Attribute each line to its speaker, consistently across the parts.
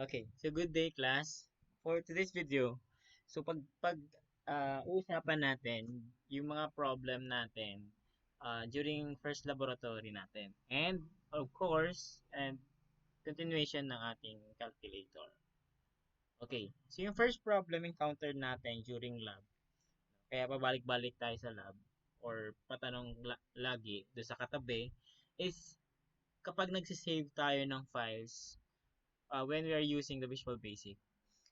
Speaker 1: Okay, so good day class. For today's video, so uusapan natin yung mga problem natin during first laboratory natin. And of course, and continuation ng ating calculator. Okay, so yung first problem encountered natin during lab, kaya pabalik-balik tayo sa lab or patanong lagi do sa katabi is kapag nagsisave tayo ng files when we are using the Visual Basic.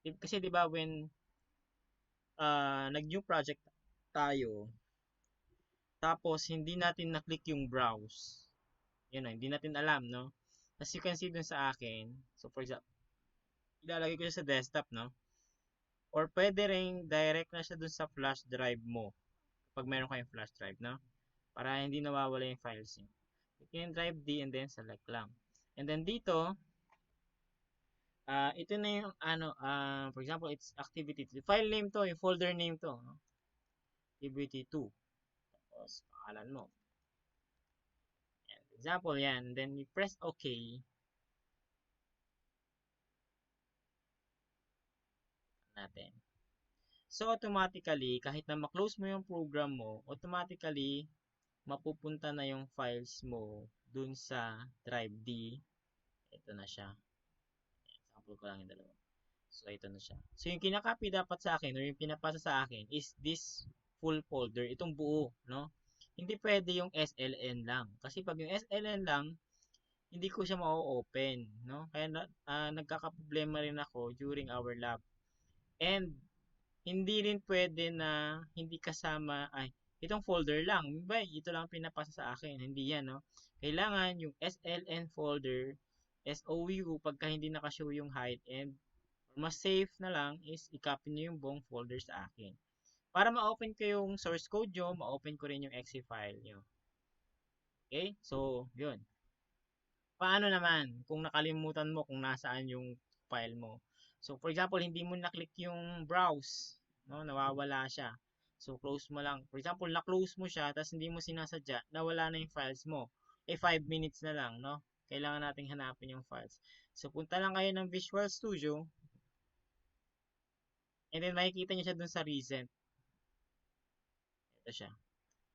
Speaker 1: Kasi 'di ba when nag-new project tayo, tapos hindi natin na-click yung browse. Yun na, hindi natin alam, no? As you can see dun sa akin, so for example, ilalagay ko siya sa desktop, no? Or pwede rin direct na siya dun sa flash drive mo kapag meron kayong flash drive, no? Para hindi nawawala yung files niyo. Click yung drive D and then select lang. And then dito, ito na yung for example, it's activity. File name to, yung folder name to, no? Activity 2. Tapos, pangalan mo. Yan. Example yan. Then you press OK natin. So automatically, kahit na ma-close mo yung program mo, automatically mapupunta na yung files mo dun sa drive D. Ito na siya. Example ko lang yung dalawa. So ito na siya. So yung kinakopy dapat sa akin or yung pinapasa sa akin is this full folder, itong buo, no? Hindi pwede yung SLN lang. Kasi pag yung SLN lang, hindi ko siya ma-open, no? Kaya nagkakaproblema rin ako during our lab. And hindi rin pwede na hindi kasama ay itong folder lang. Ba, ito lang pinapasa sa akin. Hindi yan, no? Kailangan yung SLN folder, SOU, pagka hindi nakashow yung height and mas safe na lang is i-copy nyo yung buong folder sa akin. Para ma-open ko yung source code nyo, ma-open ko rin yung exe file nyo. Okay? So, yun. Paano naman kung nakalimutan mo kung nasaan yung file mo? So, for example, hindi mo na-click yung browse, no? Nawawala siya. So, close mo lang. For example, na-close mo siya, tapos hindi mo sinasadya, nawala na yung files mo. 5 minutes na lang, no? Kailangan nating hanapin yung files. So, punta lang kayo ng Visual Studio, and then makikita niyo siya dun sa recent. Ito siya.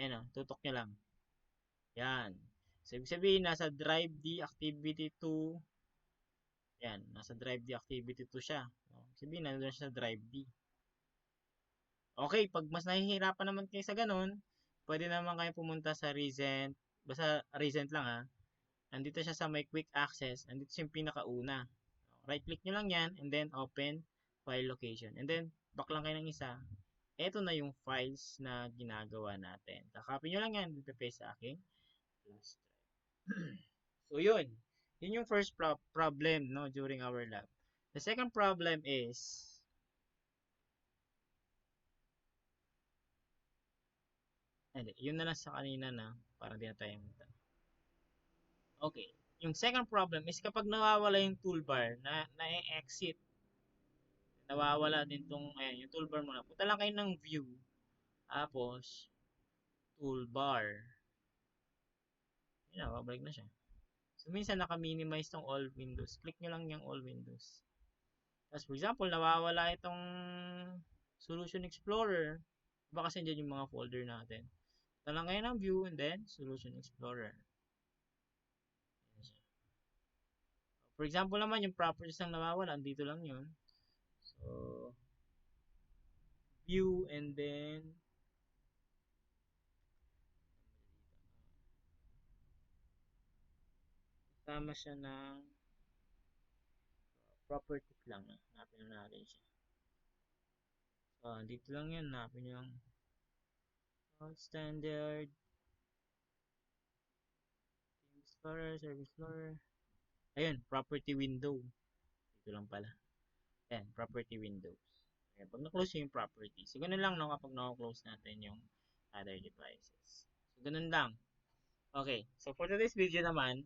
Speaker 1: Ayan o, tutok nyo lang. Yan. So, ibig sabihin, nasa drive D activity 2. Yan, nasa drive D activity 2 siya. So, sabihin, nandun siya sa drive D. Okay, pag mas nahihirapan naman kayo sa ganun, pwede naman kayo pumunta sa recent. Basta recent lang ha. Nandito siya sa may quick access. Nandito siya yung pinakauna. Right click nyo lang yan and then open file location. And then back lang kayo ng isa. Ito na yung files na ginagawa natin. Kakopy nyo lang yan. Ipe-paste sa akin. Flash drive. So yun. Yun yung first problem no during our lab. The second problem is yun na lang sa kanina na para di na tayo okay. Yung second problem is kapag nawawala yung toolbar na-exit, nawawala din tong ayan, yung toolbar mo na. Punta lang kayo ng view. Tapos toolbar. Yun na, babalik na siya. So minsan naka-minimize tong all windows. Click nyo lang yung all windows. Tapos for example, nawawala itong Solution Explorer. Diba kasi dyan yung mga folder natin. Punta lang kayo ng view and then Solution Explorer. For example naman, yung properties lang nawawala, dito lang yun. So, view and then kasama siya ng properties lang. Hanapin na natin siya. So, dito lang yan. Hanapin nyo yung standard Team Explorer, Service Explorer. Ayun, property window. Dito lang pala. Ayan, property windows. Ayan, pag na-close yung property. So, ganun lang no, kapag na-close natin yung other devices. So, ganun lang. Okay, so for today's video naman,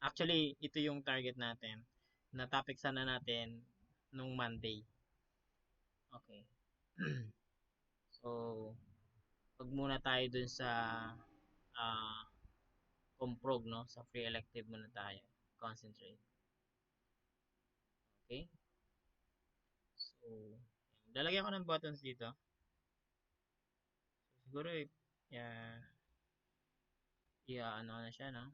Speaker 1: actually, ito yung target natin. Na topic sana natin nung Monday. Okay. So, pag muna tayo dun sa comprog, no? Sa free elective muna tayo. Concentrate. Okay? So, lalagyan ko ng buttons dito. So, siguro, yeah, ano na siya, no?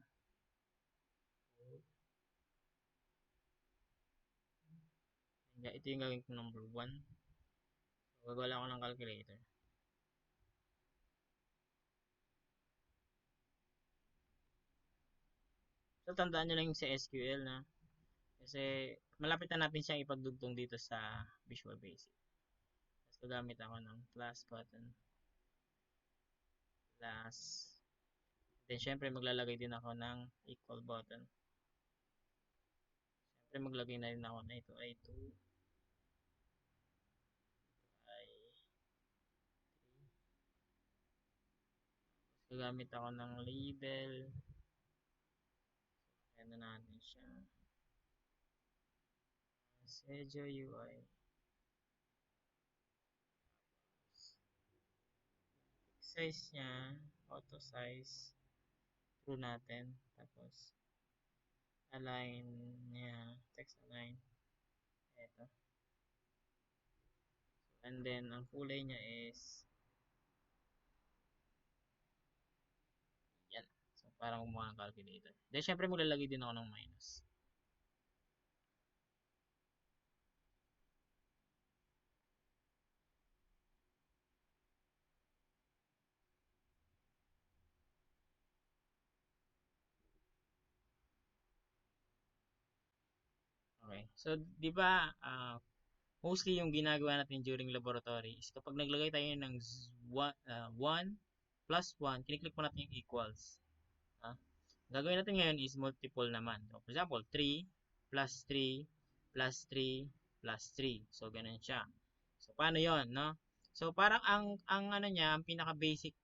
Speaker 1: Ito yung gagawin ko number 1. So, gagawa ko ng calculator. So, tandaan nyo lang yung sa SQL na kasi malapit na natin siyang ipagdugtong dito sa Visual Basic. Tapos gagamit ako ng plus button. Plus. Then, syempre, maglalagay din ako ng equal button. Syempre, maglagay na rin ako na ito ay 2 ay 3. Gagamit ako ng label. Ano natin siya. Sejo UI. Size niya, auto size. True natin. Tapos, align niya, text align. Ito. And then, ang kulay niya is yan. So, parang mga calculator. Then, syempre, maglalagay din ako ng minus. Okay. So, di ba, mostly yung ginagawa natin during laboratory is kapag naglagay tayo ng 1 plus 1, kiniklik mo natin yung equals. Ah, gagawin natin ngayon is multiple naman. So, for example, 3 plus 3 plus 3 plus 3. So, ganun siya. So, paano yon, no? So, parang ang ano niya, ang pinaka-basic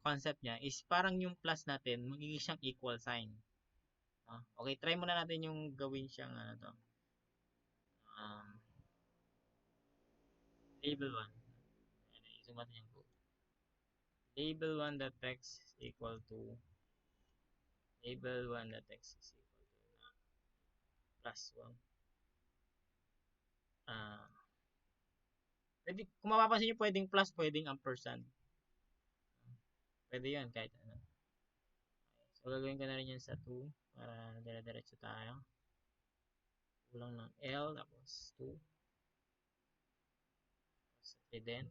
Speaker 1: concept niya is parang yung plus natin, magiging siyang equal sign. Okay, try muna natin yung gawin siyang ano to. Um, label 1. I-zoom natin yung code. Label 1.text is equal to label 1.text is equal to plus 1. Pwede, kung mapapansin nyo, pwedeng plus, pwedeng ampersand. Pwede yun, kahit ano. So, gagawin ko na rin yan sa 2 para dire-diretso tayo. Kulang ng L, tapos 2. Tapos 3 din.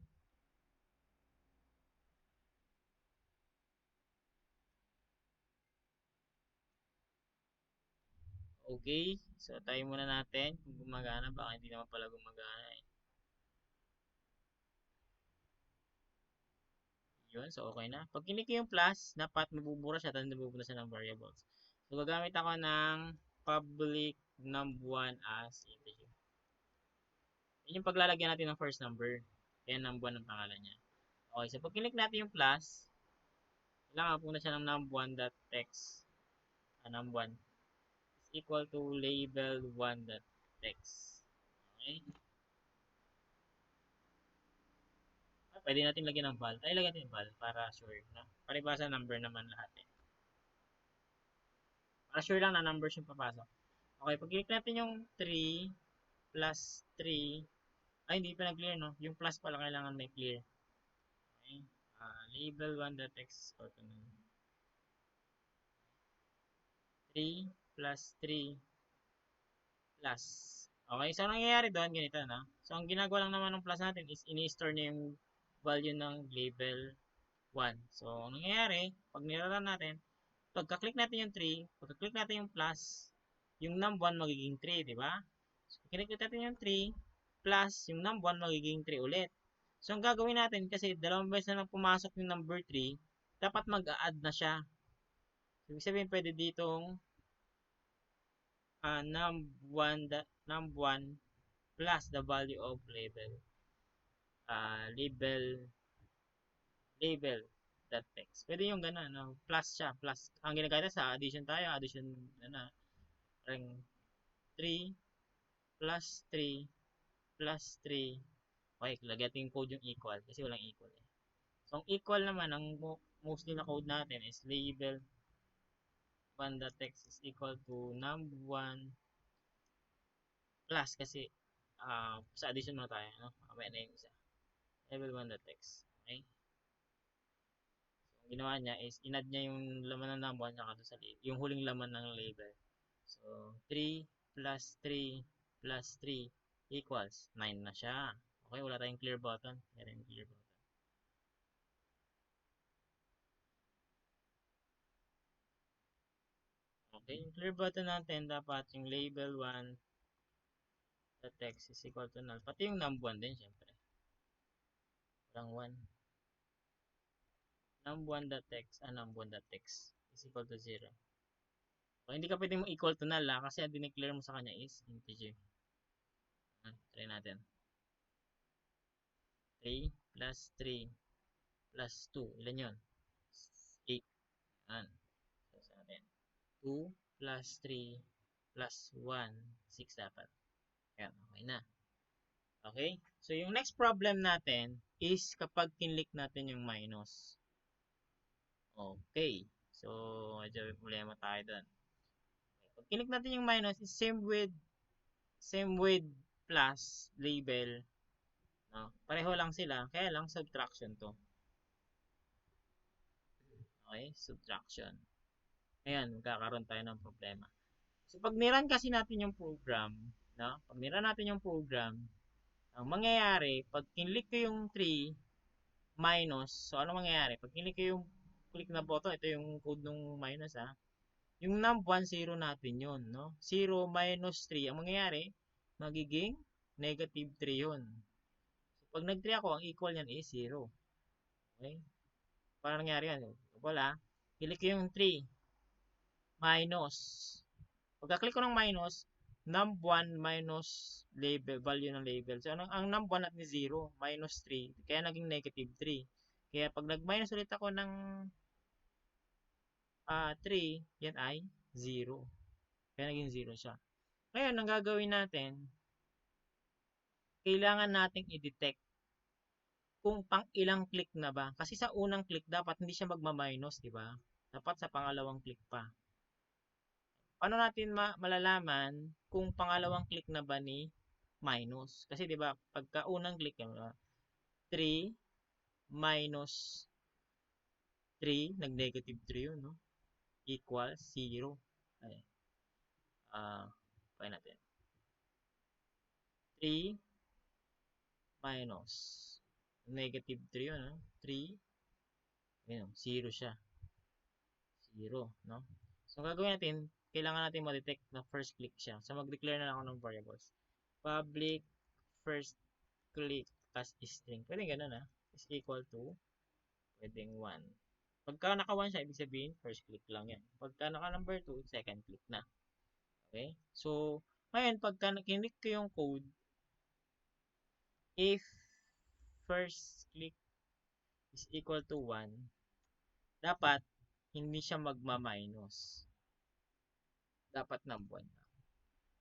Speaker 1: Okay, so tayo muna natin kung gumagana. Baka hindi naman pala gumagana eh. Yun, so okay na. Pag kinik ko yung plus, dapat mabubura siya, tapos nabubura siya ng variables. So, gagamit ako ng public num1 as integer. Yun yung paglalagyan natin ng first number. Kaya num1 ang pangalan niya. Okay, so pag kinik natin yung plus, kailangan po na siya ng num1.text. Num1 is equal to label1.text. Okay? Pwede natin lagyan ng val. Tayo lagyan natin val para sure. No? Paribasa number naman lahat eh. Para sure lang na numbers yung papasok. Okay, pag click natin yung 3 plus 3, ay hindi pa na-clear no? Yung plus pala kailangan may clear. Okay? Label1.text equal to 3 plus 3 plus. Okay, so ang nangyayari doon, ganito na. So, ang ginagawa lang naman ng plus natin is ini-store niya yung value ng label 1. So, ang nangyayari, pag niraran natin, pagka-click natin yung 3, pagka-click natin yung plus, yung num1 magiging 3, di ba? So, click natin yung 3, plus yung num1 magiging 3 ulit. So, ang gagawin natin, kasi dalawang beses na lang pumasok yung number 3, dapat mag-a-add na siya. So, ibig sabihin, pwede ditong num1 plus the value of label label that text. Pwede yung gano'n, no? Plus siya, plus. Ang ginagaya sa addition tayo, addition, ano, ring 3 plus 3 plus 3. Okay, lagyan natin yung code yung equal kasi walang equal eh. So, ang equal naman, ang mostly na code natin is label 1.text is equal to num1 plus kasi sa addition muna tayo, no? Mamaya na yung isa. Level1.text. Okay? So, ang ginawa niya is, inad niya yung laman ng number 1 saka sa yung huling laman ng label. So, 3 plus 3 plus 3 equals 9 na siya. Okay, wala tayong clear button. Meron yung clear button. Okay, yung clear button natin, dapat yung label 1 the text is equal to null. Pati yung num1 din, syempre. Walang 1. Num1.text, num1.text is equal to 0. So, hindi ka pwedeng equal to null kasi ang dineclare mo sa kanya is integer. Try natin. 3 plus 3 plus 2. Ilan yun? 8. Yan. So, sa natin. 2 plus 3 plus 1. 6 dapat. Yan. Okay na. Okay? So, yung next problem natin is kapag kinlik natin yung minus. Okay. So, medyo problema tayo doon. Okay. Pag kinlik natin yung minus is same with plus label. No? Pareho lang sila. Kaya lang subtraction to. Okay? Subtraction. Ayan, magkakaroon tayo ng problema. So, pag niran kasi natin yung program, no? Pag niran natin yung program, ang mangyayari, pag kinlik ko yung 3 minus, so ano mangyayari? Pag kinlik ko yung click na button, ito yung code ng minus yung num1, 0 natin yun, no? 0 minus 3, ang mangyayari, magiging negative 3 yun. So, pag nag-3 ako, ang equal niyan is 0. Okay? Paano nangyari yan? Wala. Click ko yung 3 minus. Pagka-click ko ng minus, num1 minus label, value ng label. So, ang num1 natin is 0, minus 3. Kaya naging negative 3. Kaya pag nag-minus ulit ako ng 3, yan ay 0. Kaya naging 0 siya. Ngayon, ang gagawin natin, kailangan nating i-detect kung pang ilang click na ba. Kasi sa unang click, dapat hindi siya magma-minus, di ba? Dapat sa pangalawang click pa. Paano natin malalaman kung pangalawang click na ba ni minus? Kasi 'di ba, pagka unang click 3 minus 3, nag-negative 3 yun, no? Equals 0. Ay, kaya natin. 3 minus negative 3 yun, no? 3, yun, 0 siya. 0, no? So, gagawin natin, kailangan natin ma-detect na first click siya. So, mag-declare na lang ako ng variables. Public first click as string. Pwede ganun is equal to, pwedeng 1. Pagka naka 1 siya, ibig sabihin, first click lang yan. Pagka naka number 2, second click na. Okay? So, ngayon, pagka nakinig ko yung code, if first click is equal to 1, dapat, hindi siya magma-minus. Dapat number 1 na.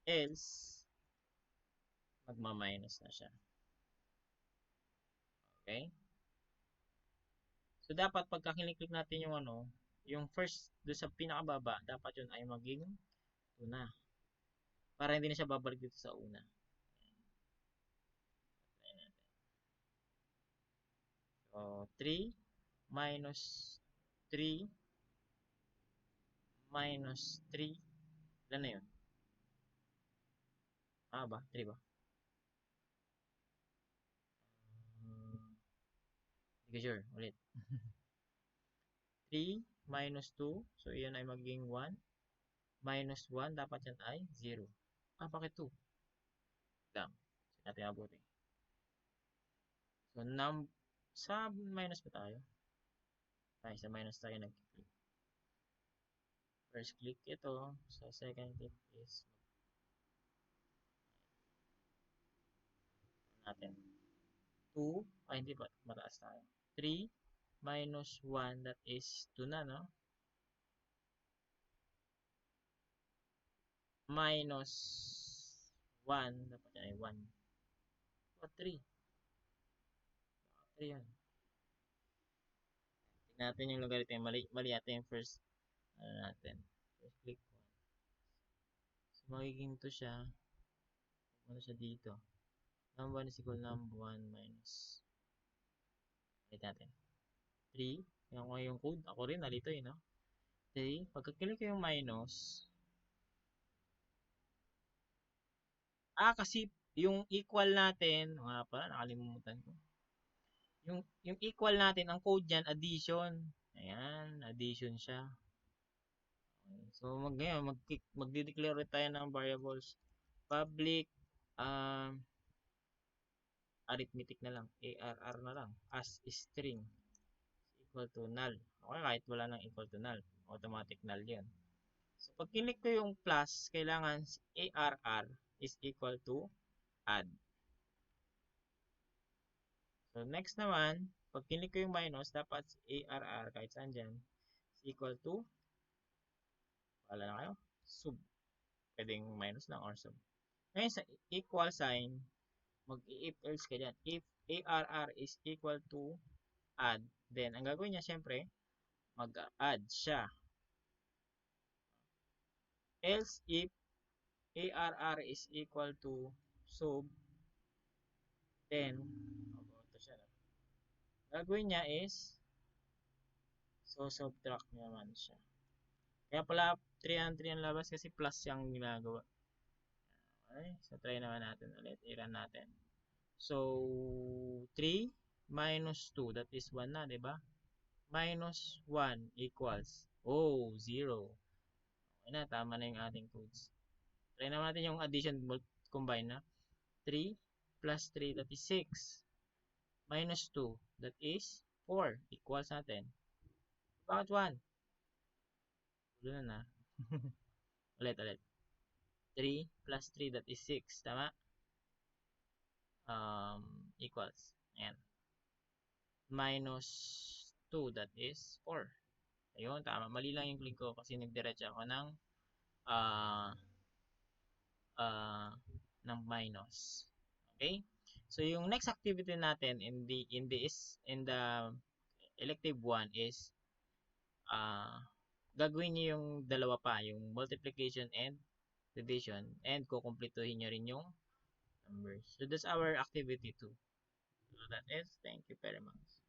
Speaker 1: Else, magma-minus na siya. Okay? So, dapat pagka kiniklik natin yung yung first, doon sa pinakababa, dapat yun ay maging 2 na. Para hindi na siya babalik dito sa una. So, 3 minus 3 minus 3. Ilan na yun? Ba? 3 ba? Hindi ko sure. Ulit. 3 minus 2. So, yun ay magiging 1. Minus 1. Dapat yan ay 0. Bakit 2? Lang. Sige natin abutin. So, sa minus pa tayo? Ay, sa minus tayo nag-click. First click ito. Sa second click is natin 2. Ay, hindi pa. Mataas tayo. 3 minus 1. That is 2 na, no? Minus 1. Dapat yan ay 1. O 3. 3 yan. Tingnan natin yung logarithm. Mali natin yung first. Natin. First click 1. So, magiging 2 siya. Ano siya dito? Number 1 is equal to number 1 minus. Wait natin. 3. Yan ko yung code. Ako rin, nalito eh, no? 3. Pagka-click ko yung minus. Kasi yung equal natin, nga pala, nakalimutan ko. Yung equal natin, ang code dyan, addition. Ayan, addition siya. Okay. So, ngayon, magde-declare tayo ng variables. Public, arithmetic na lang, ARR na lang, as string, equal to null. Okay, kahit wala nang equal to null, automatic null yun. So, pag kinik ko yung plus, kailangan ARR is equal to add. So, next naman, pag kinik ko yung minus, dapat ARR, kahit saan dyan, is equal to, wala na kayo, sub. Pwedeng minus lang or sub. Ngayon, sa equal sign, mag-if else ka dyan. If ARR is equal to add, then, ang gagawin niya, syempre, mag-add siya. Else, if ARR is equal to sub, then, ito siya. Gagawin niya is, so subtract naman siya. Kaya pala 300 ang labas kasi plus yung ginagawa. Okay, so try naman natin ulit. I-run natin. So 3 minus 2, that is 1 na, 'di ba? Minus 1 equals 0. Okay na, tama na yung ating codes. Try naman natin yung addition combine na. 3 plus 3, that is 6. Minus 2, that is 4. Equals natin. Bakit 1? Ulo na na. Ulit. 3 plus 3, that is 6. Tama? Equals. Ayan. Minus 2, that is 4. Ayun, tama. Mali lang yung click ko kasi nagdiretso ako ng minus. Okay? So yung next activity natin in the elective 1 is gagawin niyo yung dalawa pa, yung multiplication and division, and kukumpletuhin niyo rin yung numbers. So that's our activity 2. So that is, thank you very much.